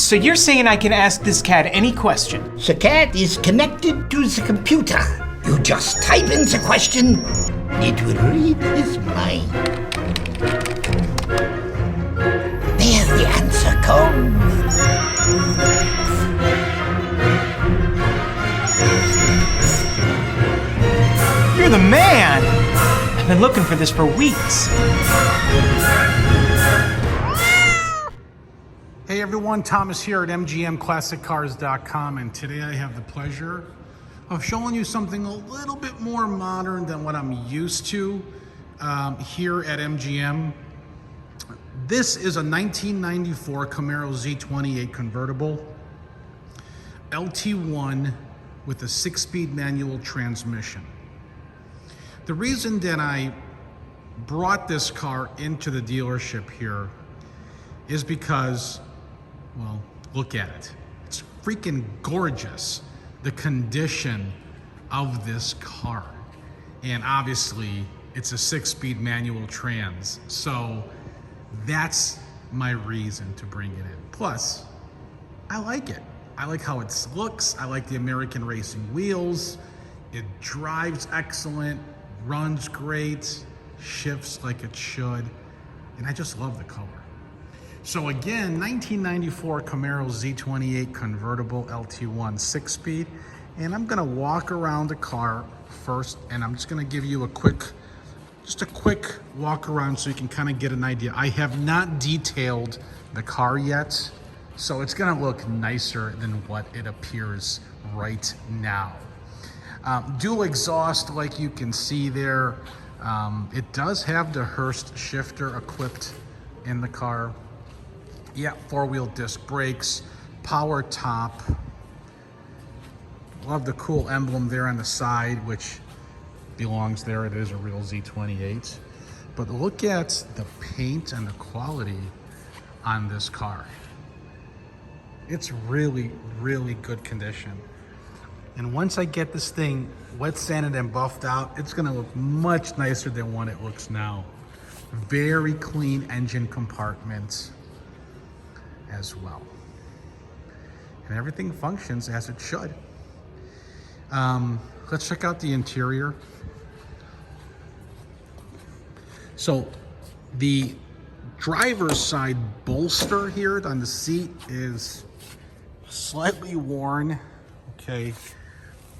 So you're saying I can ask this cat any question? The cat is connected to the computer. You just type in the question, it will read his mind. There's the answer code. You're the man! I've been looking for this for weeks. Hey everyone, Thomas here at mgmclassiccars.com, and today I have the pleasure of showing you something a little bit more modern than what I'm used to here at MGM. This is a 1994 Camaro Z28 convertible, LT1 with a 6-speed manual transmission. The reason that I brought this car into the dealership here is because, well, look at it. It's freaking gorgeous, the condition of this car. And obviously, it's a 6-speed manual trans. So that's my reason to bring it in. Plus, I like it. I like how it looks. I like the American racing wheels. It drives excellent, runs great, shifts like it should. And I just love the color. So again, 1994 Camaro Z28 convertible LT1 6-speed, and I'm gonna walk around the car first, and I'm just gonna give you a quick walk around so you can kind of get an idea. I have not detailed the car yet, so it's gonna look nicer than what it appears right now. Dual exhaust, like you can see there. It does have the HURST shifter equipped in the car. Yeah, 4-wheel disc brakes, power top. Love the cool emblem there on the side, which belongs there. It is a real Z28. But look at the paint and the quality on this car. It's really, really good condition. And once I get this thing wet sanded and buffed out, it's gonna look much nicer than what it looks now. Very clean engine compartments as well. And everything functions as it should. Let's check out the interior. So the driver's side bolster here on the seat is slightly worn, okay?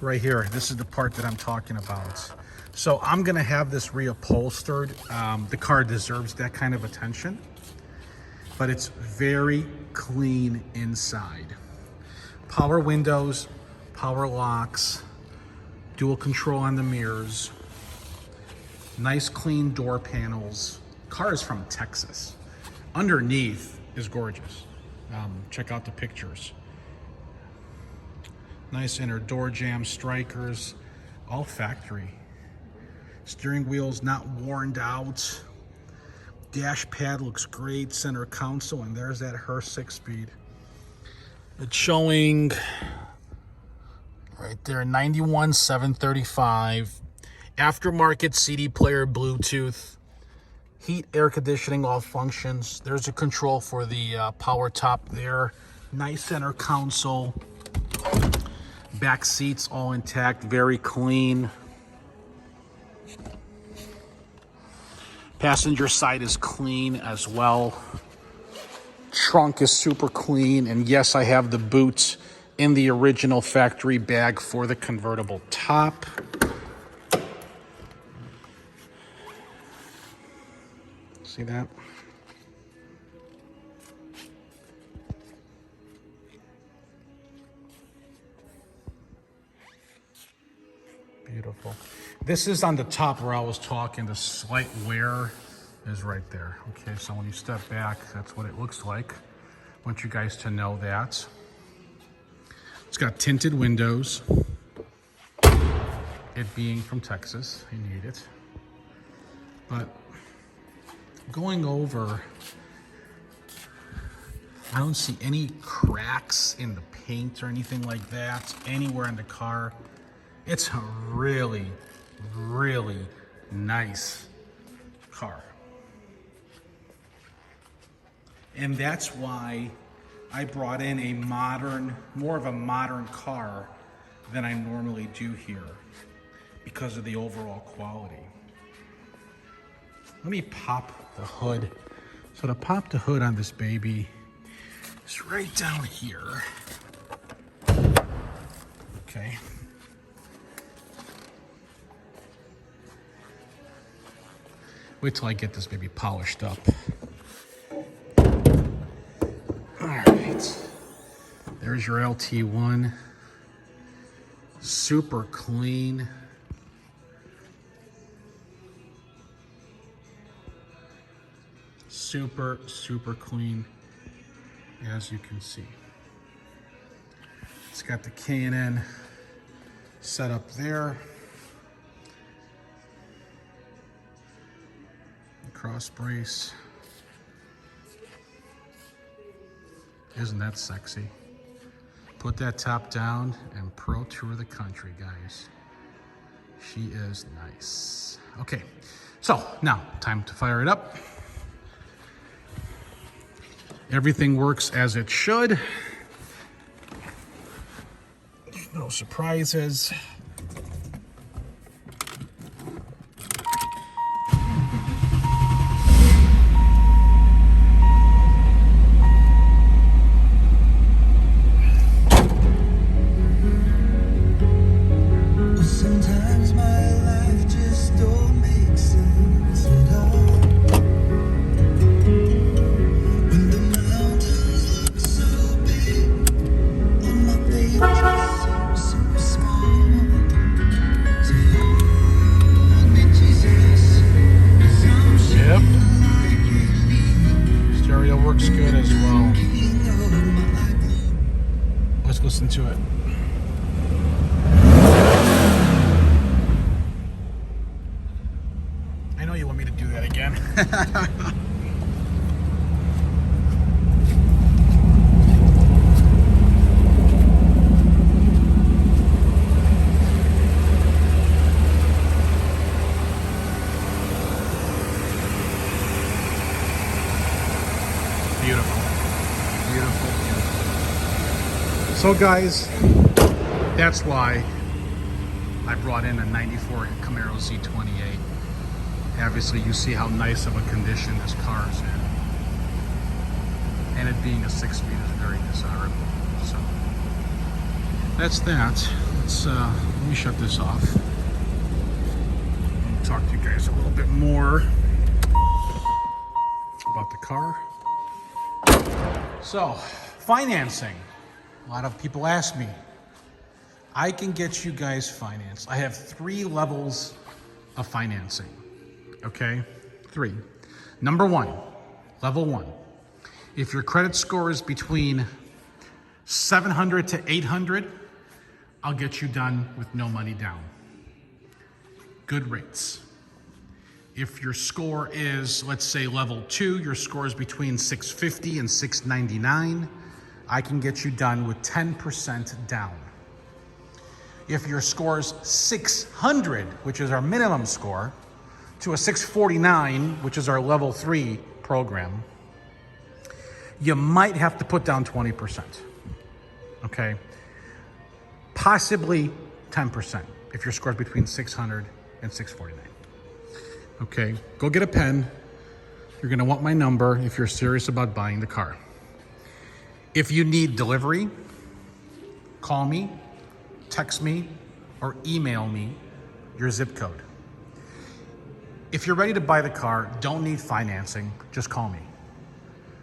Right here, this is the part that I'm talking about. So I'm gonna have this reupholstered. The car deserves that kind of attention, but it's very clean inside. Power windows, power locks, dual control on the mirrors, nice clean door panels. Car is from Texas. Underneath is gorgeous. Check out the pictures. Nice inner door jamb, strikers, all factory. Steering wheel's not worn out. Dash pad looks great, center console, and there's that HURST 6-speed. It's showing right there, 91,735. Aftermarket CD player, Bluetooth, heat, air conditioning, all functions. There's a control for the power top there. Nice center console. Back seats all intact, very clean. Passenger side is clean as well. Trunk is super clean, and yes, I have the boot in the original factory bag for the convertible top. See that? Beautiful. This is on the top where I was talking. The slight wear is right there. Okay, so when you step back, that's what it looks like. I want you guys to know that. It's got tinted windows. It being from Texas, you need it. But going over, I don't see any cracks in the paint or anything like that anywhere in the car. It's a really, really nice car. And that's why I brought in a more of a modern car than I normally do here because of the overall quality. Let me pop the hood. So to pop the hood on this baby is right down here. Okay. Wait till I get this baby polished up. All right. There's your LT1. Super clean. Super, super clean, as you can see. It's got the K&N set up there. The cross brace. Isn't that sexy? Put that top down and pro tour the country, guys. She is nice. Okay, so now time to fire it up. Everything works as it should. No surprises. Sometimes my life just don't make sense at all. When the mountains look so big, and my faith just seems so small. So hold me, Jesus, 'cause I'm Yep. shaking like a leaf. Stereo works good as well. King of my glory. Let's listen to it. I know you want me to do that again. Beautiful. Beautiful, beautiful. So guys, that's why I brought in a 94 Camaro Z28. Obviously you see how nice of a condition this car is in. And it being a 6-speed is very desirable. So that's that. Let me shut this off. I'll talk to you guys a little bit more about the car. So, financing. A lot of people ask me. I can get you guys financed. I have 3 levels of financing. Okay? 3. Number 1, level 1. If your credit score is between 700 to 800, I'll get you done with no money down. Good rates. If your score is, let's say, level 2, your score is between 650 and 699, I can get you done with 10% down. If your score is 600, which is our minimum score, to a 649, which is our level 3 program, you might have to put down 20%. Okay? Possibly 10% if your score is between 600 and 649. Okay, go get a pen. You're gonna want my number if you're serious about buying the car. If you need delivery, call me, text me, or email me your zip code. If you're ready to buy the car, don't need financing, just call me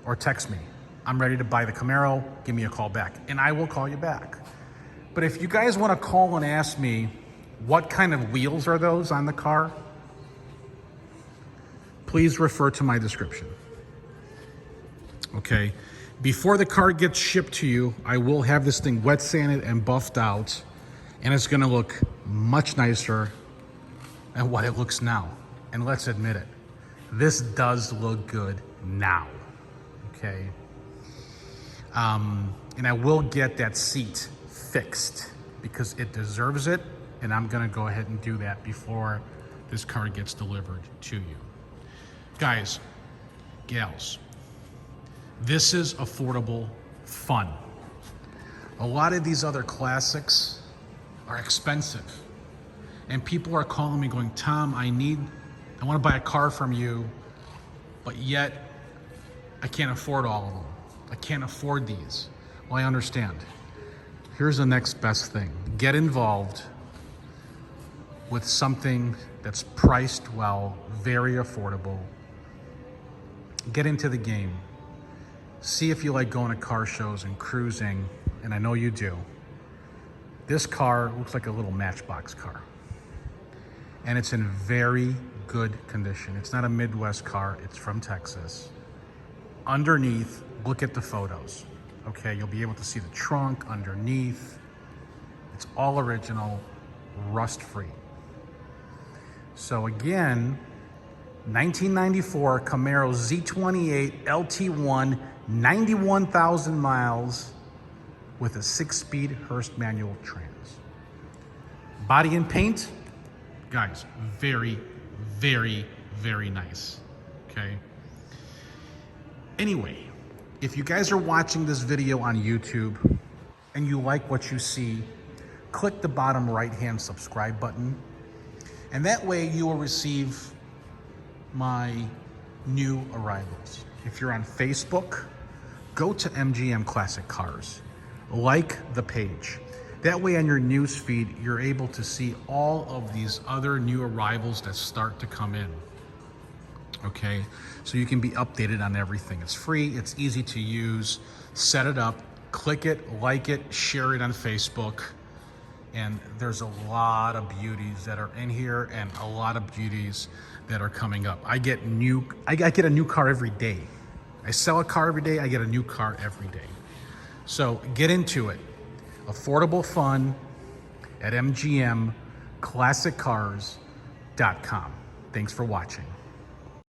or text me. I'm ready to buy the Camaro, give me a call back, and I will call you back. But if you guys wanna call and ask me, what kind of wheels are those on the car? Please refer to my description. Okay, before the car gets shipped to you, I will have this thing wet sanded and buffed out, and it's gonna look much nicer than what it looks now. And let's admit it, this does look good now, okay? And I will get that seat fixed because it deserves it, and I'm gonna go ahead and do that before this car gets delivered to you. Guys, gals, this is affordable fun. A lot of these other classics are expensive. And people are calling me going, Tom, I want to buy a car from you, but yet I can't afford all of them. I can't afford these. Well, I understand. Here's the next best thing. Get involved with something that's priced well, very affordable. Get into the game. See if you like going to car shows and cruising, and I know you do. This car looks like a little Matchbox car. And it's in very good condition. It's not a Midwest car, it's from Texas. Underneath, look at the photos. Okay, you'll be able to see the trunk underneath. It's all original, rust-free. So again, 1994 Camaro Z28 LT1, 91,000 miles with a 6-speed Hurst manual trans. Body and paint, guys, very, very, very nice, okay? Anyway, if you guys are watching this video on YouTube and you like what you see, click the bottom right-hand subscribe button, and that way you will receive my new arrivals. If you're on Facebook, go to MGM Classic Cars, like the page. That way on your news feed, you're able to see all of these other new arrivals that start to come in. Okay, so you can be updated on everything. It's free, it's easy to use. Set it up, click it, like it, share it on Facebook. And there's a lot of beauties that are in here and a lot of beauties that are coming up. I get a new car every day. I sell a car every day, I get a new car every day. So get into it. Affordable fun at mgmclassiccars.com. Thanks for watching.